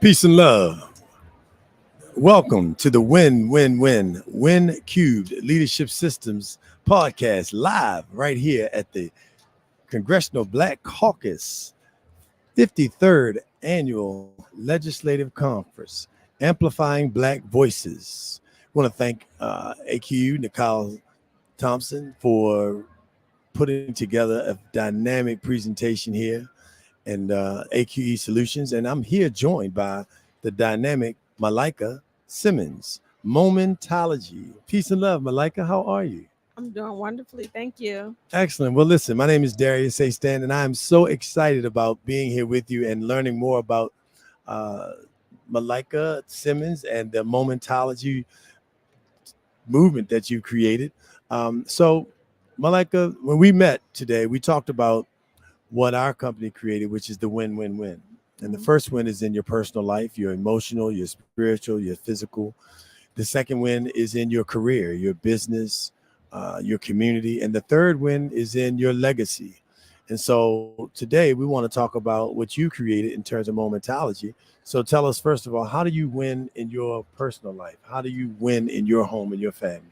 Peace and love. Welcome to the Win Cubed Leadership Systems podcast, live right here at the Congressional Black Caucus 53rd Annual Legislative Conference, Amplifying Black Voices. I want to thank AQ Nicole Thompson for putting together a dynamic presentation here and AQE Solutions. And I'm here joined by the dynamic Malika Simmons, Momentology. Peace and love, Malika. How are you? I'm doing wonderfully. Thank you. Excellent. Well, listen, my name is Darius A. Stan, and I am so excited about being here with you and learning more about Malika Simmons and the Momentology movement that you created. So, Malika, when we met today, we talked about what our company created, which is the win-win-win. And the first win is in your personal life, your emotional, your spiritual, your physical. The second win is in your career, your business, your community. And the third win is in your legacy. And so today we want to talk about what you created in terms of Momentology. So tell us, first of all, how do you win in your personal life? How do you win in your home and your family?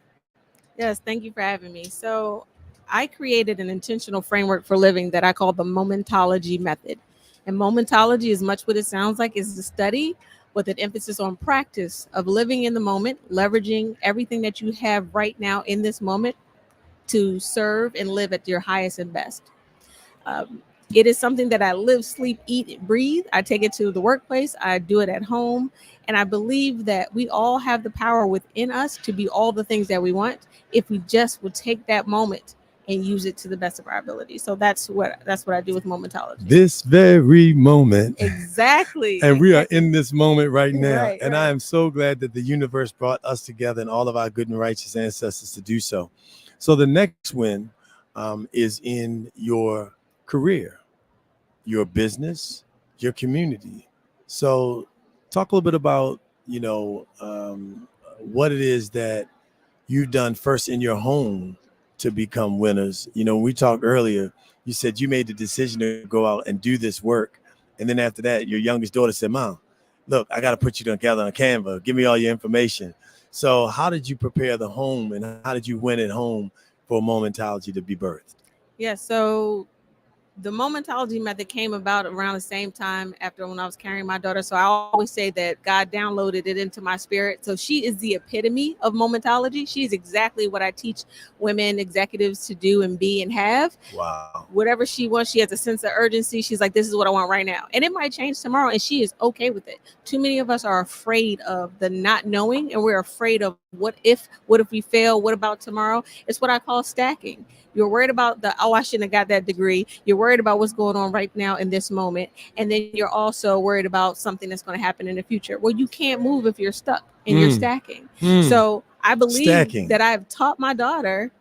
Yes, thank you for having me. So I created an intentional framework for living that I call the Momentology method. And Momentology, as much what it sounds like, is the study with an emphasis on practice of living in the moment, leveraging everything that you have right now in this moment to serve and live at your highest and best. It is something that I live, sleep, eat, breathe. I take it to the workplace. I do it at home. And I believe that we all have the power within us to be all the things that we want if we just would take that moment and use it to the best of our ability. So that's what I do with Momentology. This very moment. Exactly. And we are in this moment right now. Right. I am so glad that the universe brought us together and all of our good and righteous ancestors to do so. So the next win is in your career, your business, your community. So talk a little bit about, what it is that you've done first in your home to become winners. We talked earlier, you said you made the decision to go out and do this work. And then after that, your youngest daughter said, Mom, look, I got to put you together on Canva. Give me all your information. So how did you prepare the home and how did you win at home for Momentology to be birthed? Yeah, so the Momentology method came about around the same time after when I was carrying my daughter. So I always say that God downloaded it into my spirit. So she is the epitome of Momentology. She's exactly what I teach women executives to do and be and have. Wow. Whatever she wants, she has a sense of urgency. She's like, this is what I want right now. And it might change tomorrow. And she is okay with it. Too many of us are afraid of the not knowing. And we're afraid of what if we fail? What about tomorrow? It's what I call stacking. You're worried about I shouldn't have got that degree. You're worried about what's going on right now in this moment. And then you're also worried about something that's going to happen in the future. Well, you can't move if you're stuck and you're stacking. So I believe that I've taught my daughter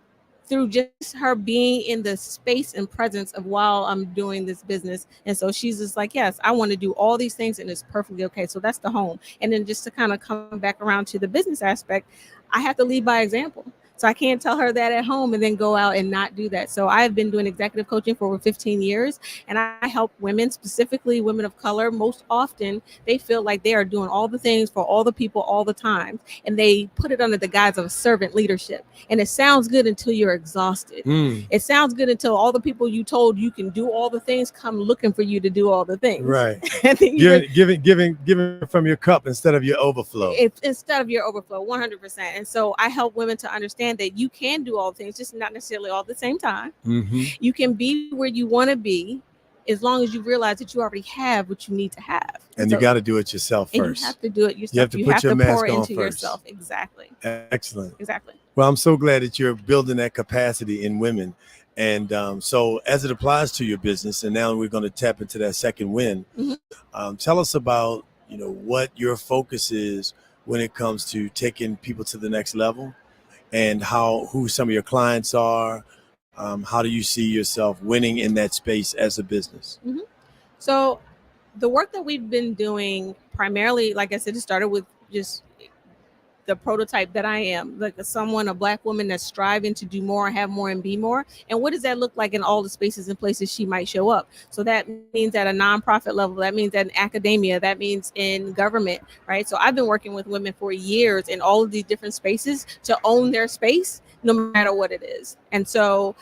through just her being in the space and presence of while I'm doing this business. And so she's just like, yes, I want to do all these things and it's perfectly okay. So that's the home. And then just to kind of come back around to the business aspect, I have to lead by example. So I can't tell her that at home and then go out and not do that. So I've been doing executive coaching for over 15 years. And I help women, specifically women of color. Most often, they feel like they are doing all the things for all the people all the time. And they put it under the guise of servant leadership. And it sounds good until you're exhausted. It sounds good until all the people you told you can do all the things come looking for you to do all the things. Right. Giving from your cup instead of your overflow. Instead of your overflow, 100%. And so I help women to understand that you can do all things, just not necessarily all at the same time. You can be where you want to be as long as you realize that you already have what you need to have. And so, you got to do it yourself first. And you have to do it yourself. You have to put your mask on first. Yourself. Exactly. Excellent. Exactly. Well, I'm so glad that you're building that capacity in women. And so as it applies to your business, and now we're going to tap into that second win, tell us about, what your focus is when it comes to taking people to the next level and who some of your clients are. How do you see yourself winning in that space as a business? So the work that we've been doing primarily, like I said, it started with just the prototype that I am, like a Black woman that's striving to do more, have more, and be more. And what does that look like in all the spaces and places she might show up? So that means at a nonprofit level, that means in academia, that means in government, right? So I've been working with women for years in all of these different spaces to own their space, no matter what it is. And so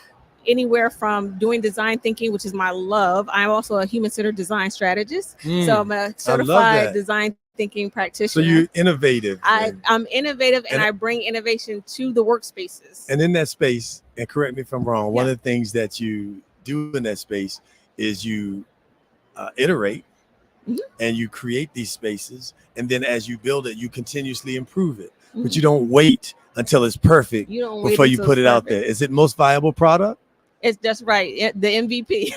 anywhere from doing design thinking, which is my love. I'm also a human-centered design strategist. So I'm a certified design thinking practitioner. So you're innovative. I'm innovative, and I bring innovation to the workspaces. And in that space, and correct me if I'm wrong, one of the things that you do in that space is you iterate and you create these spaces. And then as you build it, you continuously improve it. But you don't wait until it's perfect before you put it out there. Is it most viable product? It's just right. The MVP.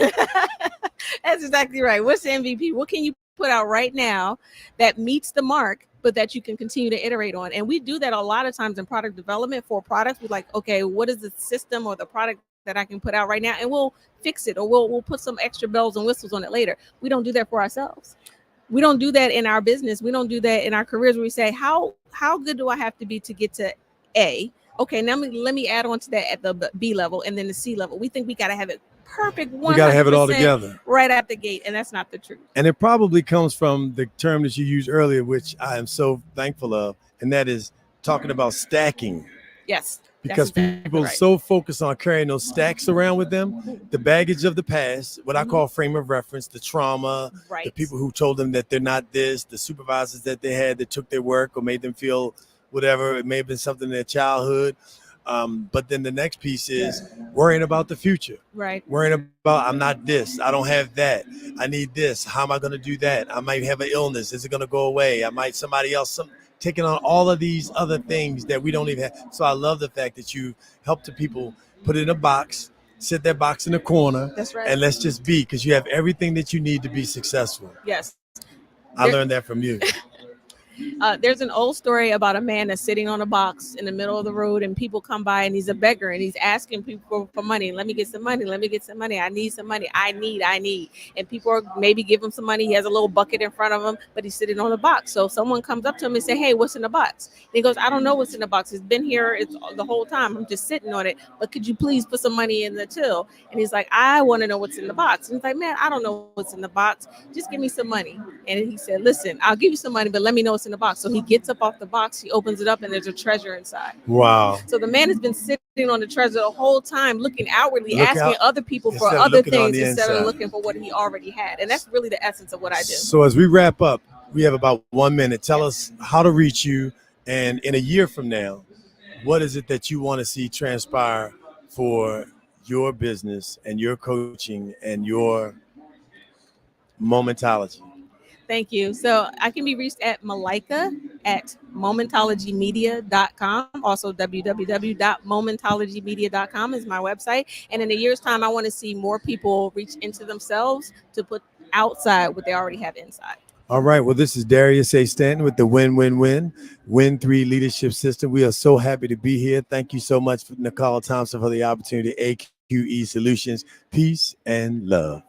That's exactly right. What's the MVP? What can you put out right now that meets the mark, but that you can continue to iterate on? And we do that a lot of times in product development for products. We're like, okay, what is the system or the product that I can put out right now? And we'll fix it, or we'll put some extra bells and whistles on it later. We don't do that for ourselves. We don't do that in our business. We don't do that in our careers where we say, how good do I have to be to get to A? Okay, now let me add on to that at the B level and then the C level. We think we got to have it perfect. 100% we got to have it all together right out the gate. And that's not the truth. And it probably comes from the term that you used earlier, which I am so thankful of. And that is talking about stacking. Yes. Because people are so focused on carrying those stacks around with them, the baggage of the past, what I call frame of reference, the trauma, the people who told them that they're not this, the supervisors that they had that took their work or made them feel whatever. It may have been something in their childhood. But then the next piece is worrying about the future. Right. Worrying about, I'm not this, I don't have that, I need this, how am I going to do that? I might have an illness, is it going to go away? I might, somebody else, taking on all of these other things that we don't even have. So I love the fact that you help the people put it in a box, sit that box in the corner. That's right. And let's just be, because you have everything that you need to be successful. Yes. I learned that from you. There's an old story about a man that's sitting on a box in the middle of the road, and people come by, and he's a beggar, and he's asking people for money. Let me get some money. Let me get some money. I need some money. I need. And people are maybe give him some money. He has a little bucket in front of him, but he's sitting on the box. So someone comes up to him and say, hey, what's in the box? And he goes, I don't know what's in the box. It's been here the whole time. I'm just sitting on it. But could you please put some money in the till? And he's like, I want to know what's in the box. And he's like, man, I don't know what's in the box. Just give me some money. And he said, listen, I'll give you some money, but let me know what's in the box. So he gets up off the box, he opens it up, and there's a treasure inside. Wow. So the man has been sitting on the treasure the whole time, looking outwardly, asking other people for other things instead of looking for what he already had. And that's really the essence of what I do. So as we wrap up, we have about 1 minute. Tell us how to reach you. And in a year from now, what is it that you want to see transpire for your business and your coaching and your Momentology? Thank you. So I can be reached at Malika at momentologymedia.com. Also, www.momentologymedia.com is my website. And in a year's time, I want to see more people reach into themselves to put outside what they already have inside. All right. Well, this is Darius A. Stanton with the Win 3 Leadership System. We are so happy to be here. Thank you so much, Nicole Thompson, for the opportunity. AQE Solutions. Peace and love.